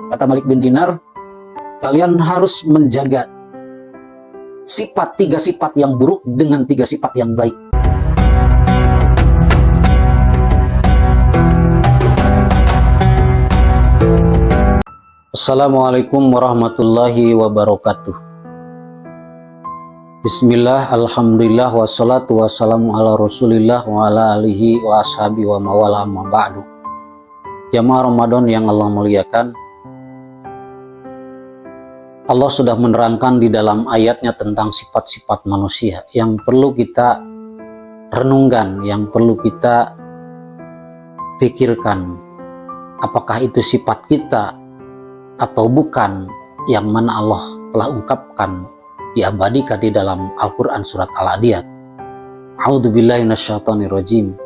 Kata Malik bin Dinar, kalian harus menjaga tiga sifat yang buruk dengan tiga sifat yang baik. Assalamualaikum warahmatullahi wabarakatuh. Bismillah, alhamdulillah, wassalatu wassalamu ala rasulillah wa ala alihi wa ashabi wa mawala amma ba'du. Jamaah Ramadan yang Allah muliakan, Allah sudah menerangkan di dalam ayatnya tentang sifat-sifat manusia yang perlu kita renungkan, yang perlu kita pikirkan. Apakah itu sifat kita atau bukan, yang mana Allah telah ungkapkan, diabadikan di dalam Al-Quran surat Al-Adiyat. A'udzubillahi minasyaitonirrajim.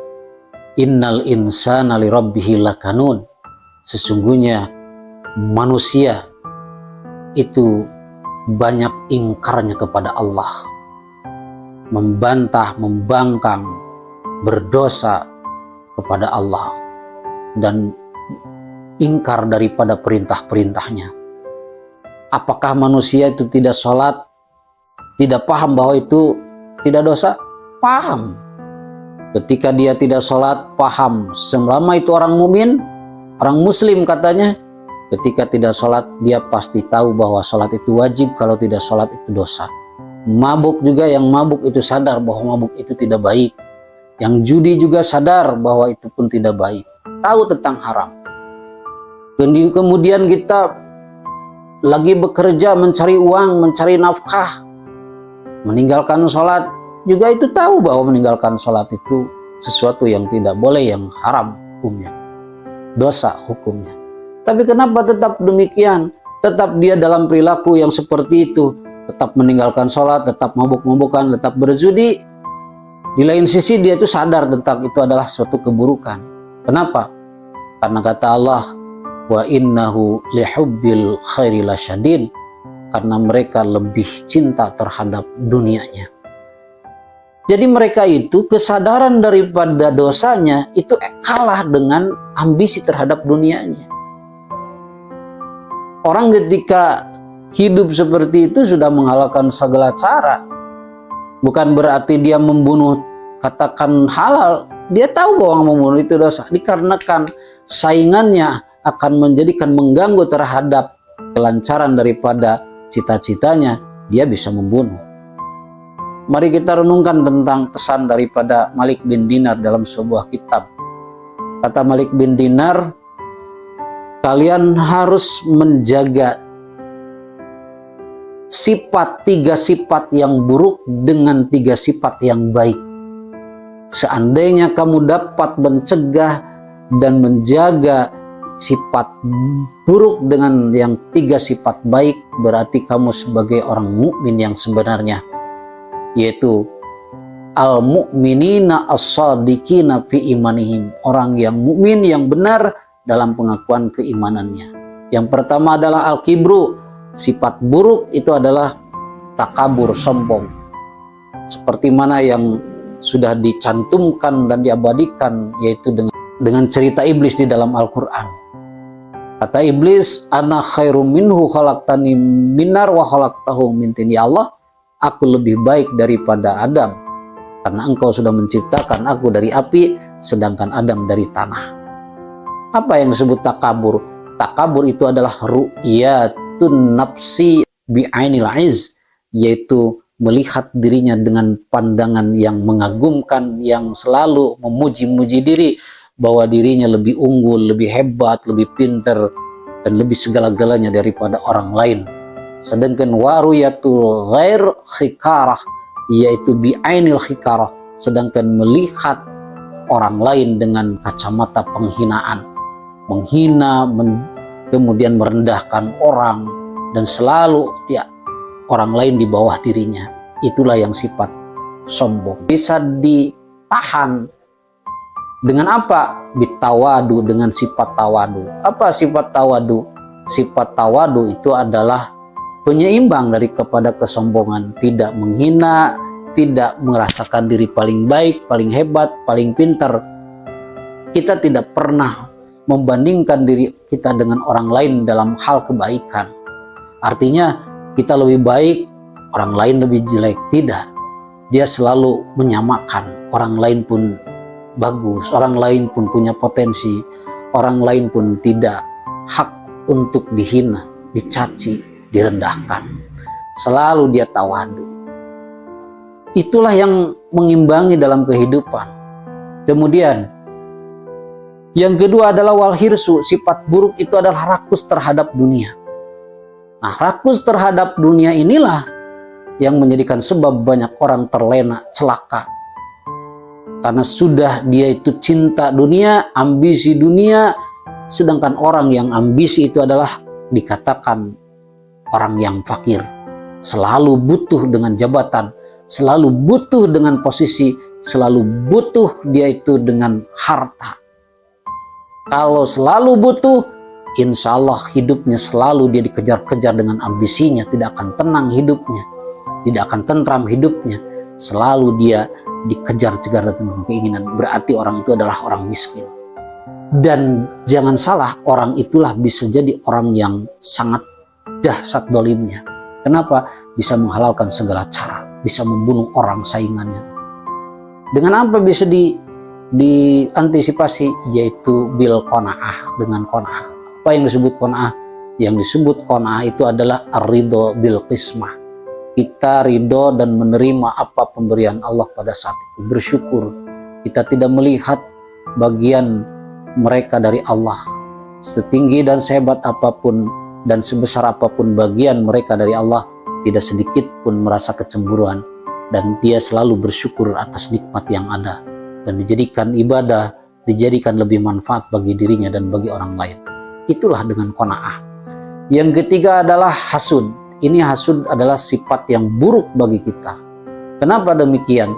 Innal insana lirabbihi lakanun. Sesungguhnya manusia itu banyak ingkarnya kepada Allah, membantah, membangkang, berdosa kepada Allah, dan ingkar daripada perintah-perintahnya. Apakah manusia itu tidak sholat, tidak paham bahwa itu tidak dosa? Paham. Ketika dia tidak sholat, paham. Selama itu orang mukmin, orang muslim katanya, ketika tidak sholat, dia pasti tahu bahwa sholat itu wajib, kalau tidak sholat itu dosa. Mabuk juga, yang mabuk itu sadar bahwa mabuk itu tidak baik. Yang judi juga sadar bahwa itu pun tidak baik. Tahu tentang haram. Kemudian kita lagi bekerja, mencari uang, mencari nafkah, meninggalkan sholat, juga itu tahu bahwa meninggalkan sholat itu sesuatu yang tidak boleh, yang haram hukumnya, dosa hukumnya. Tapi kenapa tetap demikian? Tetap dia dalam perilaku yang seperti itu, tetap meninggalkan sholat, tetap mabuk-mabukan, tetap berjudi. Di lain sisi dia itu sadar tentang itu adalah suatu keburukan. Kenapa? Karena kata Allah, wa innahu lihubbil khairi lasyadid, karena mereka lebih cinta terhadap dunianya. Jadi mereka itu kesadaran daripada dosanya itu kalah dengan ambisi terhadap dunianya. Orang ketika hidup seperti itu sudah menghalalkan segala cara. Bukan berarti dia membunuh, katakan halal. Dia tahu bahwa membunuh itu dosa, dikarenakan saingannya akan mengganggu terhadap kelancaran daripada cita-citanya, dia bisa membunuh. Mari kita renungkan tentang pesan daripada Malik bin Dinar dalam sebuah kitab. Kata Malik bin Dinar, kalian harus menjaga tiga sifat yang buruk dengan tiga sifat yang baik. Seandainya kamu dapat mencegah dan menjaga sifat buruk dengan yang tiga sifat baik, berarti kamu sebagai orang mukmin yang sebenarnya, yaitu al-mu'minina as-sadiqina fi imanihim, orang yang mukmin yang benar dalam pengakuan keimanannya. Yang pertama adalah al-kibru, sifat buruk itu adalah takabur, sombong, seperti mana yang sudah dicantumkan dan diabadikan, yaitu dengan cerita iblis di dalam Al-Quran. Kata iblis, ana khairum minhu khalaqtani minar wa khalaqtahu min tin. Ya Allah, aku lebih baik daripada Adam, karena engkau sudah menciptakan aku dari api, sedangkan Adam dari tanah. Apa yang disebut takabur? Takabur itu adalah ru'yatun nafsi bi'ainil aiz, yaitu melihat dirinya dengan pandangan yang mengagumkan, yang selalu memuji-muji diri, bahwa dirinya lebih unggul, lebih hebat, lebih pintar, dan lebih segala-galanya daripada orang lain. Sedangkan waruyatul ghair khikarah, yaitu bi'ainil khikarah, sedangkan melihat orang lain dengan kacamata penghinaan, menghina, kemudian merendahkan orang, dan selalu orang lain di bawah dirinya. Itulah yang sifat sombong. Bisa ditahan dengan apa? Bitawadu, dengan sifat tawadu. Apa sifat tawadu? Sifat tawadu itu adalah penyeimbang kepada kesombongan. Tidak menghina, tidak merasakan diri paling baik, paling hebat, paling pintar. Kita tidak pernah membandingkan diri kita dengan orang lain dalam hal kebaikan. Artinya kita lebih baik, orang lain lebih jelek. Tidak. Dia selalu menyamakan. Orang lain pun bagus, orang lain pun punya potensi, orang lain pun tidak hak untuk dihina, dicaci, direndahkan. Selalu dia tawadu. Itulah yang mengimbangi dalam kehidupan. Kemudian yang kedua adalah wal hirsu, sifat buruk itu adalah rakus terhadap dunia. Nah, rakus terhadap dunia inilah yang menjadikan sebab banyak orang terlena, celaka. Karena sudah dia itu cinta dunia, ambisi dunia, sedangkan orang yang ambisi itu adalah dikatakan orang yang fakir. Selalu butuh dengan jabatan, selalu butuh dengan posisi, selalu butuh dia itu dengan harta. Kalau selalu butuh, insya Allah hidupnya selalu dia dikejar-kejar dengan ambisinya, tidak akan tenang hidupnya, tidak akan tentram hidupnya, selalu dia dikejar-kejar dengan keinginan. Berarti orang itu adalah orang miskin. Dan jangan salah, orang itulah bisa jadi orang yang sangat dahsyat dolimnya. Kenapa? Bisa menghalalkan segala cara, bisa membunuh orang saingannya. Dengan apa bisa diantisipasi? Yaitu bil qanaah, dengan qanaah. Apa yang disebut qanaah? Yang disebut qanaah itu adalah ar-ridho bil qismah. Kita ridho dan menerima apa pemberian Allah pada saat itu, bersyukur. Kita tidak melihat bagian mereka dari Allah, setinggi dan sehebat apapun dan sebesar apapun bagian mereka dari Allah, tidak sedikit pun merasa kecemburuan, dan dia selalu bersyukur atas nikmat yang ada dan dijadikan ibadah, dijadikan lebih manfaat bagi dirinya dan bagi orang lain. Itulah dengan qanaah. Yang ketiga adalah hasud. Ini hasud adalah sifat yang buruk bagi kita. Kenapa demikian?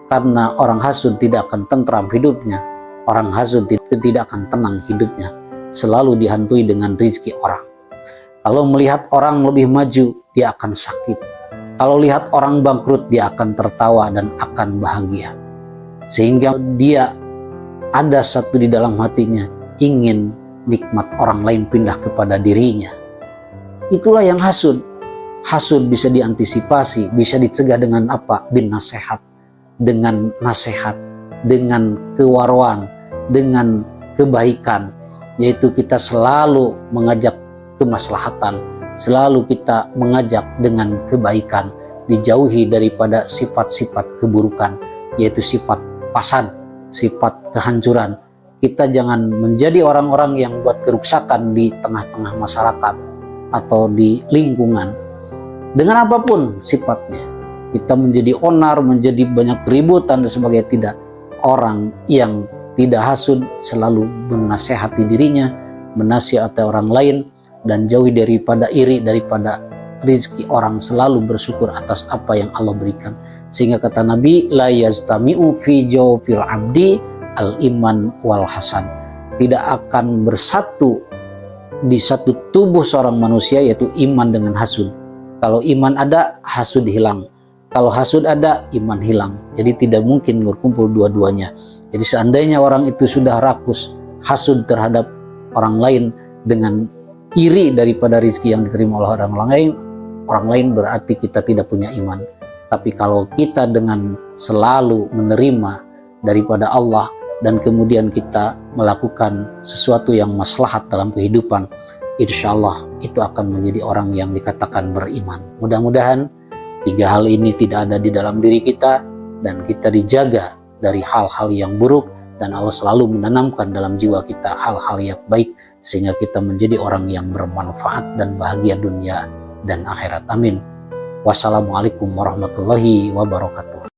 Karena orang hasud tidak akan tentram hidupnya. Orang hasud tidak akan tenang hidupnya. Selalu dihantui dengan rezeki orang. Kalau melihat orang lebih maju, dia akan sakit. Kalau lihat orang bangkrut, dia akan tertawa dan akan bahagia. Sehingga dia ada satu di dalam hatinya, ingin nikmat orang lain pindah kepada dirinya. Itulah yang hasud. Hasud bisa diantisipasi, bisa dicegah dengan apa? Bin nasihat, dengan nasihat, dengan kewarwan, dengan kebaikan, yaitu kita selalu mengajak kemaslahatan, selalu kita mengajak dengan kebaikan, dijauhi daripada sifat-sifat keburukan, yaitu sifat pasad, sifat kehancuran. Kita jangan menjadi orang-orang yang buat keruksakan di tengah-tengah masyarakat atau di lingkungan. Dengan apapun sifatnya, kita menjadi onar, menjadi banyak keributan dan sebagainya. Tidak. Orang yang tidak hasud selalu menasehati dirinya, menasihati orang lain, dan jauhi daripada iri, daripada rezeki orang, selalu bersyukur atas apa yang Allah berikan. Sehingga kata Nabi, la yaztami'u fi jawfil abdi al-iman wal hasan. Tidak akan bersatu di satu tubuh seorang manusia, yaitu iman dengan hasud. Kalau iman ada, hasud hilang. Kalau hasud ada, iman hilang. Jadi tidak mungkin berkumpul dua-duanya. Jadi seandainya orang itu sudah rakus, hasud terhadap orang lain dengan iri daripada rezeki yang diterima oleh orang lain berarti kita tidak punya iman. Tapi kalau kita dengan selalu menerima daripada Allah dan kemudian kita melakukan sesuatu yang maslahat dalam kehidupan, insya Allah itu akan menjadi orang yang dikatakan beriman. Mudah-mudahan tiga hal ini tidak ada di dalam diri kita dan kita dijaga dari hal-hal yang buruk, dan Allah selalu menanamkan dalam jiwa kita hal-hal yang baik sehingga kita menjadi orang yang bermanfaat dan bahagia dunia dan akhirat. Amin. Wassalamualaikum warahmatullahi wabarakatuh.